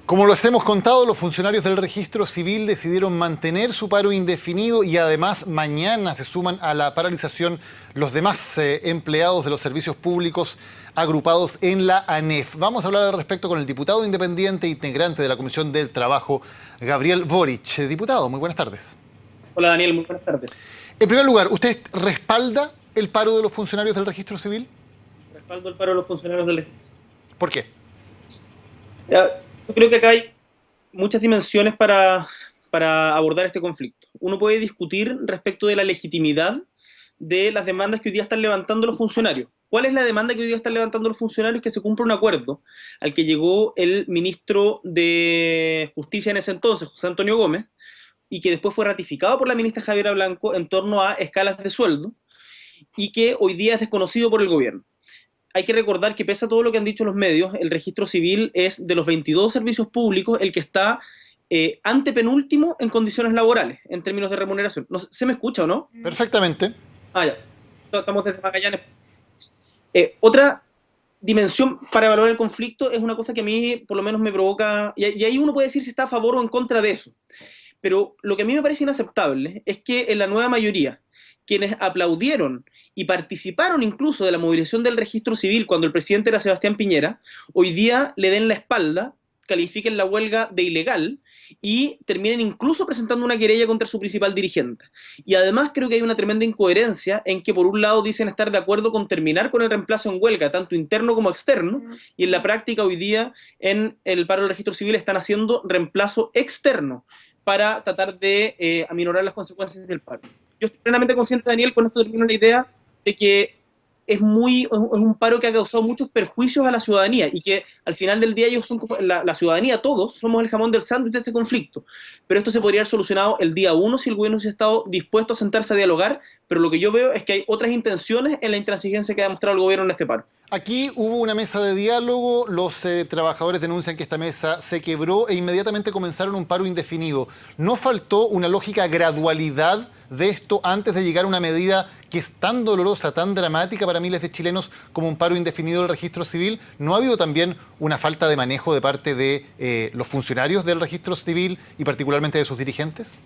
Como los hemos contado, los funcionarios del registro civil decidieron mantener su paro indefinido y además mañana se suman a la paralización los demás empleados de los servicios públicos agrupados en la ANEF. Vamos a hablar al respecto con el diputado independiente e integrante de la Comisión del Trabajo, Gabriel Boric. Diputado, muy buenas tardes. Hola Daniel, muy buenas tardes. En primer lugar, ¿usted respalda el paro de los funcionarios del registro civil? Respaldo el paro de los funcionarios del registro. ¿Por qué? Yo creo que acá hay muchas dimensiones para abordar este conflicto. Uno puede discutir respecto de la legitimidad de las demandas que hoy día están levantando los funcionarios. ¿Cuál es la demanda que hoy día están levantando los funcionarios? Que se cumpla un acuerdo al que llegó el ministro de Justicia en ese entonces, José Antonio Gómez, y que después fue ratificado por la ministra Javiera Blanco en torno a escalas de sueldo, y que hoy día es desconocido por el gobierno. Hay que recordar que pese a todo lo que han dicho los medios, el registro civil es de los 22 servicios públicos el que está antepenúltimo en condiciones laborales, en términos de remuneración. No, ¿se me escucha o no? Perfectamente. Ya. Estamos desde Magallanes. Otra dimensión para evaluar el conflicto es una cosa que a mí por lo menos me provoca, y ahí uno puede decir si está a favor o en contra de eso. Pero lo que a mí me parece inaceptable es que en la nueva mayoría, quienes aplaudieron y participaron incluso de la movilización del registro civil cuando el presidente era Sebastián Piñera, hoy día le den la espalda, califiquen la huelga de ilegal y terminen incluso presentando una querella contra su principal dirigente. Y además creo que hay una tremenda incoherencia en que por un lado dicen estar de acuerdo con terminar con el reemplazo en huelga, tanto interno como externo, y en la práctica hoy día en el paro del registro civil están haciendo reemplazo externo para tratar de aminorar las consecuencias del paro. Yo estoy plenamente consciente, Daniel, con esto termino la idea de que es un paro que ha causado muchos perjuicios a la ciudadanía y que al final del día ellos son como la ciudadanía, todos somos el jamón del sándwich de este conflicto. Pero esto se podría haber solucionado el día uno si el gobierno hubiese estado dispuesto a sentarse a dialogar, pero lo que yo veo es que hay otras intenciones en la intransigencia que ha demostrado el gobierno en este paro. Aquí hubo una mesa de diálogo, los trabajadores denuncian que esta mesa se quebró e inmediatamente comenzaron un paro indefinido. ¿No faltó una lógica gradualidad de esto antes de llegar a una medida que es tan dolorosa, tan dramática para miles de chilenos como un paro indefinido del registro civil? ¿No ha habido también una falta de manejo de parte de los funcionarios del registro civil y particularmente de sus dirigentes?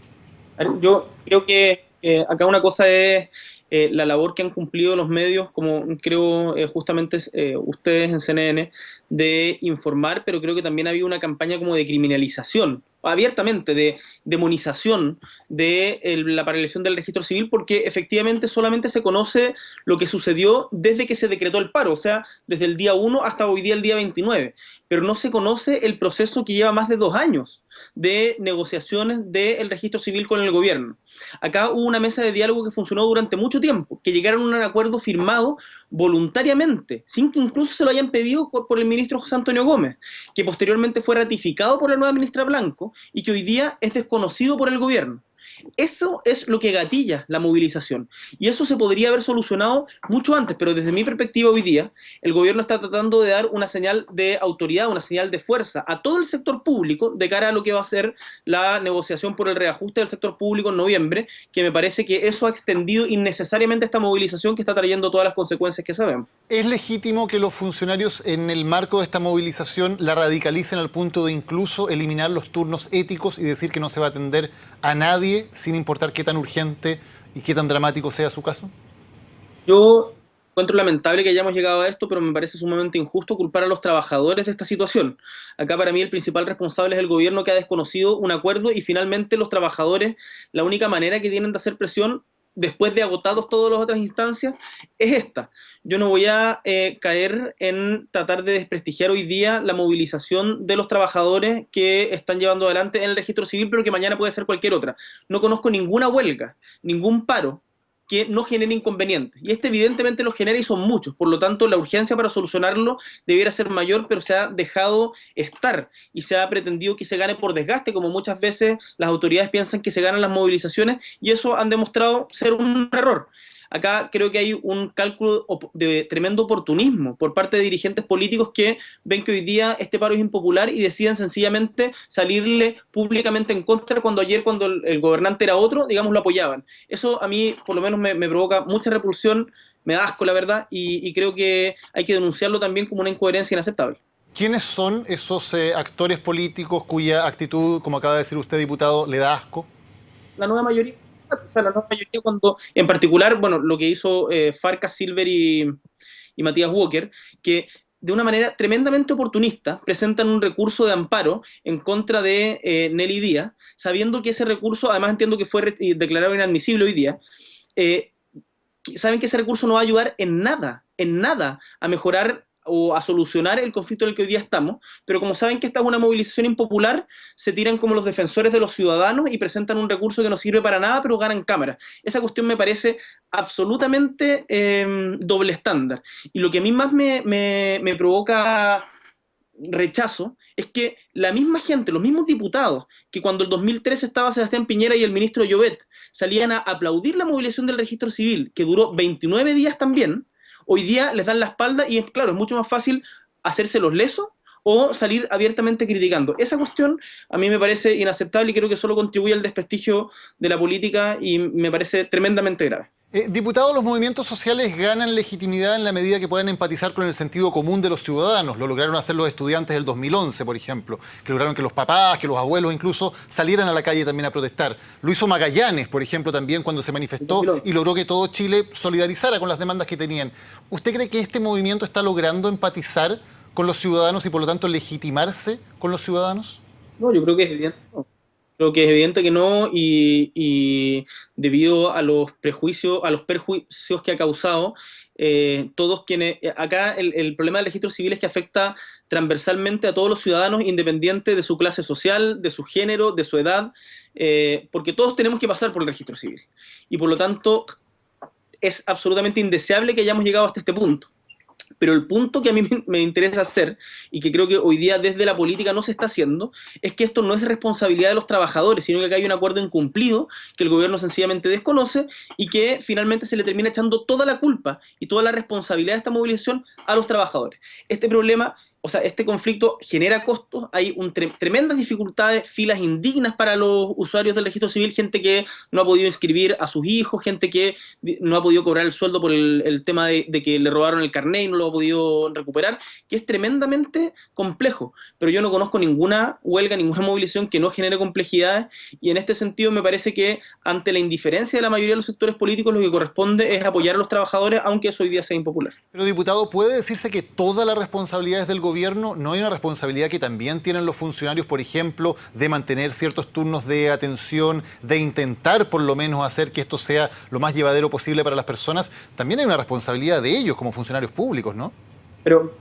Yo creo que acá una cosa es la labor que han cumplido los medios, como creo justamente ustedes en CNN, de informar, pero creo que también ha habido una campaña como de criminalización, abiertamente, de demonización de la paralización del registro civil, porque efectivamente solamente se conoce lo que sucedió desde que se decretó el paro, o sea, desde el día 1 hasta hoy día el día 29, pero no se conoce el proceso que lleva más de 2 años de negociaciones del registro civil con el gobierno. Acá hubo una mesa de diálogo que funcionó durante mucho tiempo, que llegaron a un acuerdo firmado voluntariamente, sin que incluso se lo hayan pedido por el ministro José Antonio Gómez, que posteriormente fue ratificado por la nueva ministra Blanco y que hoy día es desconocido por el gobierno. Eso es lo que gatilla la movilización. Y eso se podría haber solucionado mucho antes, pero desde mi perspectiva hoy día, el gobierno está tratando de dar una señal de autoridad, una señal de fuerza a todo el sector público de cara a lo que va a ser la negociación por el reajuste del sector público en noviembre, que me parece que eso ha extendido innecesariamente esta movilización que está trayendo todas las consecuencias que sabemos. ¿Es legítimo que los funcionarios en el marco de esta movilización la radicalicen al punto de incluso eliminar los turnos éticos y decir que no se va a atender a nadie sin importar qué tan urgente y qué tan dramático sea su caso? Yo encuentro lamentable que hayamos llegado a esto, pero me parece sumamente injusto culpar a los trabajadores de esta situación. Acá para mí el principal responsable es el gobierno, que ha desconocido un acuerdo, y finalmente los trabajadores, la única manera que tienen de hacer presión después de agotados todas las otras instancias, es esta. Yo no voy a caer en tratar de desprestigiar hoy día la movilización de los trabajadores que están llevando adelante en el registro civil, pero que mañana puede ser cualquier otra. No conozco ninguna huelga, ningún paro que no genere inconvenientes. Y este evidentemente los genera y son muchos. Por lo tanto, la urgencia para solucionarlo debiera ser mayor, pero se ha dejado estar y se ha pretendido que se gane por desgaste, como muchas veces las autoridades piensan que se ganan las movilizaciones, y eso han demostrado ser un error. Acá creo que hay un cálculo de tremendo oportunismo por parte de dirigentes políticos que ven que hoy día este paro es impopular y deciden sencillamente salirle públicamente en contra, cuando ayer, cuando el gobernante era otro, digamos, lo apoyaban. Eso a mí por lo menos me provoca mucha repulsión, me da asco la verdad, y creo que hay que denunciarlo también como una incoherencia inaceptable. ¿Quiénes son esos actores políticos cuya actitud, como acaba de decir usted, diputado, le da asco? La nueva mayoría, o sea, la nueva mayoría cuando, en particular, bueno, lo que hizo Farkas, Silver y Matías Walker, que de una manera tremendamente oportunista presentan un recurso de amparo en contra de Nelly Díaz, sabiendo que ese recurso, además entiendo que fue declarado inadmisible hoy día, eh, saben que ese recurso no va a ayudar en nada a mejorar o a solucionar el conflicto en el que hoy día estamos, pero como saben que esta es una movilización impopular, se tiran como los defensores de los ciudadanos y presentan un recurso que no sirve para nada, pero ganan cámara. Esa cuestión me parece absolutamente doble estándar. Y lo que a mí más me provoca rechazo es que la misma gente, los mismos diputados, que cuando el 2013 estaba Sebastián Piñera y el ministro Llobet salían a aplaudir la movilización del registro civil, que duró 29 días también, hoy día les dan la espalda y es claro, es mucho más fácil hacerse los lesos o salir abiertamente criticando. Esa cuestión a mí me parece inaceptable y creo que solo contribuye al desprestigio de la política y me parece tremendamente grave. Diputado, los movimientos sociales ganan legitimidad en la medida que puedan empatizar con el sentido común de los ciudadanos. Lo lograron hacer los estudiantes del 2011, por ejemplo, que lograron que los papás, que los abuelos incluso salieran a la calle también a protestar. Lo hizo Magallanes, por ejemplo, también cuando se manifestó y logró que todo Chile solidarizara con las demandas que tenían. ¿Usted cree que este movimiento está logrando empatizar con los ciudadanos y por lo tanto legitimarse con los ciudadanos? No, yo creo que es evidente. No. Creo que es evidente que no, y debido a los prejuicios, a los perjuicios que ha causado, todos quienes. Acá el problema del registro civil es que afecta transversalmente a todos los ciudadanos, independiente de su clase social, de su género, de su edad, porque todos tenemos que pasar por el registro civil. Y por lo tanto, es absolutamente indeseable que hayamos llegado hasta este punto. Pero el punto que a mí me interesa hacer, y que creo que hoy día desde la política no se está haciendo, es que esto no es responsabilidad de los trabajadores, sino que acá hay un acuerdo incumplido que el gobierno sencillamente desconoce y que finalmente se le termina echando toda la culpa y toda la responsabilidad de esta movilización a los trabajadores. Este problema, o sea, este conflicto genera costos, hay tremendas dificultades, filas indignas para los usuarios del registro civil, gente que no ha podido inscribir a sus hijos, gente que no ha podido cobrar el sueldo por el tema de que le robaron el carnet y no lo ha podido recuperar, que es tremendamente complejo. Pero yo no conozco ninguna huelga, ninguna movilización que no genere complejidades, y en este sentido me parece que ante la indiferencia de la mayoría de los sectores políticos lo que corresponde es apoyar a los trabajadores, aunque eso hoy día sea impopular. Pero, diputado, ¿puede decirse que toda la responsabilidad es del gobierno? ¿No hay una responsabilidad que también tienen los funcionarios, por ejemplo, de mantener ciertos turnos de atención, de intentar por lo menos hacer que esto sea lo más llevadero posible para las personas? También hay una responsabilidad de ellos como funcionarios públicos, ¿no? Pero,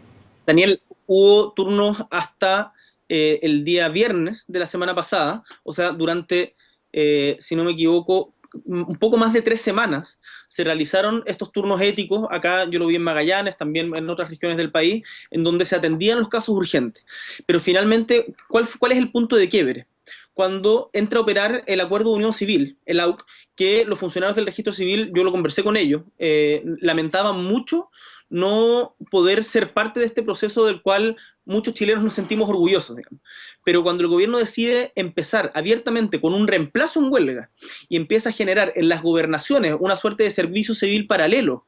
Daniel, hubo turnos hasta el día viernes de la semana pasada, o sea, durante, si no me equivoco, un poco más de 3 semanas se realizaron estos turnos éticos. Acá yo lo vi en Magallanes, también en otras regiones del país, en donde se atendían los casos urgentes. Pero finalmente, ¿cuál es el punto de quiebre? Cuando entra a operar el Acuerdo de Unión Civil, el AUC, que los funcionarios del registro civil, yo lo conversé con ellos, lamentaban mucho no poder ser parte de este proceso del cual muchos chilenos nos sentimos orgullosos, digamos. Pero cuando el gobierno decide empezar abiertamente con un reemplazo en huelga y empieza a generar en las gobernaciones una suerte de servicio civil paralelo,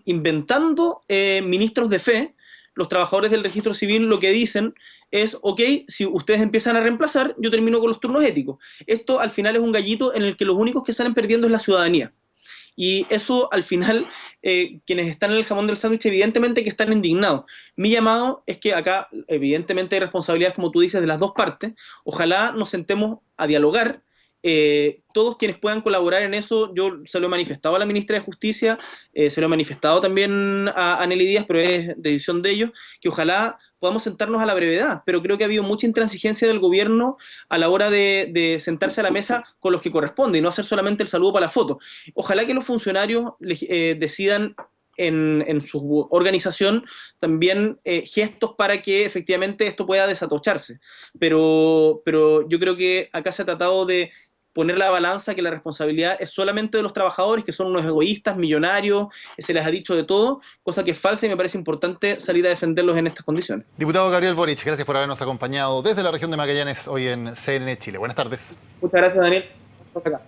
inventando ministros de fe, los trabajadores del registro civil lo que dicen es, ok, si ustedes empiezan a reemplazar, yo termino con los turnos éticos. Esto al final es un gallito en el que los únicos que salen perdiendo es la ciudadanía. Y eso al final, quienes están en el jamón del sándwich, evidentemente que están indignados. Mi llamado es que acá, evidentemente hay responsabilidades, como tú dices, de las dos partes. Ojalá nos sentemos a dialogar. Todos quienes puedan colaborar en eso, yo se lo he manifestado a la ministra de Justicia, se lo he manifestado también a Nelly Díaz, pero es de decisión de ellos, que ojalá podamos sentarnos a la brevedad, pero creo que ha habido mucha intransigencia del gobierno a la hora de sentarse a la mesa con los que corresponde y no hacer solamente el saludo para la foto. Ojalá que los funcionarios decidan en su organización también gestos para que efectivamente esto pueda desatocharse. Pero yo creo que acá se ha tratado de poner la balanza que la responsabilidad es solamente de los trabajadores, que son unos egoístas, millonarios, se les ha dicho de todo, cosa que es falsa y me parece importante salir a defenderlos en estas condiciones. Diputado Gabriel Boric, gracias por habernos acompañado desde la región de Magallanes hoy en CNN Chile. Buenas tardes. Muchas gracias, Daniel. Hasta acá.